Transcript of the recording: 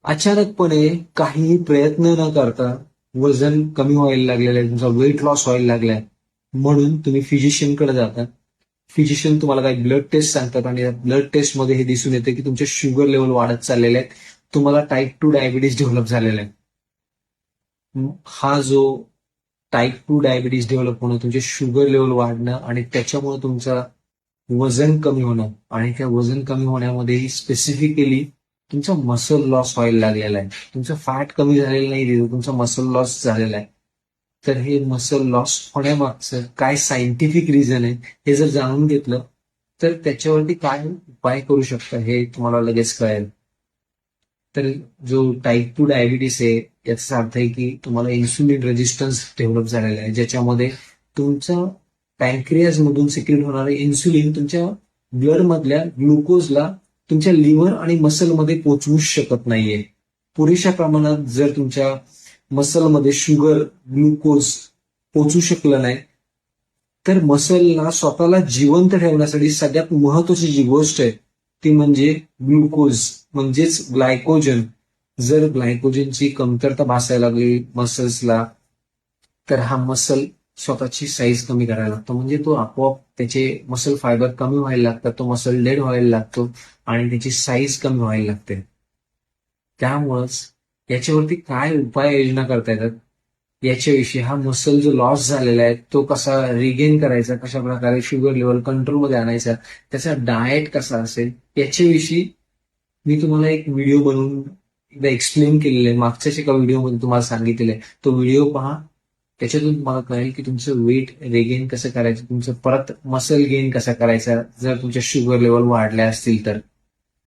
अचानकपणे काहीही प्रयत्न न करता वजन कमी व्हायला लागलेलं आहे, तुमचा वेट लॉस व्हायला लागलाय, म्हणून तुम्ही फिजिशियनकडे जाता. फिजिशियन तुम्हाला काही ब्लड टेस्ट सांगतात आणि या ब्लड टेस्टमध्ये हे दिसून येतं की तुमचे शुगर लेवल वाढत चाललेले आहेत. तुम्हाला टाईप 2 डायबिटीज डेव्हलप झालेला आहे. हा जो टाईप 2 डायबिटीज डेव्हलप होणं, तुमचे शुगर लेवल वाढणं आणि त्याच्यामुळे तुमचं वजन कमी होणं आणि त्या वजन कमी होण्यामध्ये स्पेसिफिकली तुमचा मसल लॉस व्हायला लागलेला आहे. तुमचं फॅट कमी झालेलं नाही, तुमचा मसल लॉस झालेला आहे. तर हे मसल लॉस होण्यामागचं काय सायंटिफिक रिझन आहे हे जर जाणून घेतलं तर त्याच्यावरती काय उपाय करू शकता हे तुम्हाला लगेच कळेल. तर जो टाईप 2 डायबिटीस आहे याचा अर्थ आहे की तुम्हाला इन्सुलिन रेजिस्टन्स डेव्हलप झालेला आहे, ज्याच्यामध्ये तुमचं पॅनक्रियाज मधून सिक्रेट होणारे इन्सुलिन तुमच्या ब्लड मधल्या ग्लुकोजला तुमच्या लिव्हर आणि मसलमध्ये पोचवूच शकत नाहीये. पुरेशा प्रमाणात जर तुमच्या मसलमध्ये शुगर ग्लुकोज पोचू शकलं नाही तर मसलला स्वतःला जिवंत ठेवण्यासाठी सगळ्यात महत्वाची जी गोष्ट आहे ती म्हणजे ग्लुकोज म्हणजेच ग्लायकोजन. जर ग्लायकोजनची कमतरता भासायला लागली मसल्सला तर हा मसल स्वतःची साईज कमी करायला लागतो, म्हणजे तो आपोआप त्याचे मसल फायबर कमी व्हायला लागतात, तो मसल डेड व्हायला लागतो आणि त्याची साईज कमी व्हायला लागते. त्यामुळंच याच्यावरती काय उपाययोजना करता येतात याच्याविषयी, हा मसल जो लॉस झालेला आहे तो कसा रिगेन करायचा, कशा प्रकारे शुगर लेवल कंट्रोलमध्ये आणायचा, त्याचा डाएट कसा असेल याच्याविषयी मी तुम्हाला एक व्हिडिओ बनवून एकदा एक्सप्लेन केलेलं आहे. मागच्याच एका व्हिडिओमध्ये तुम्हाला सांगितलेलं आहे, तो व्हिडिओ पहा. त्याच्यातून तुम्हाला कळेल की तुमचं वेट रिगेन कसं करायचं, तुमचं परत मसल गेन कसा करायचा जर तुमच्या शुगर लेवल वाढल्या असतील तर.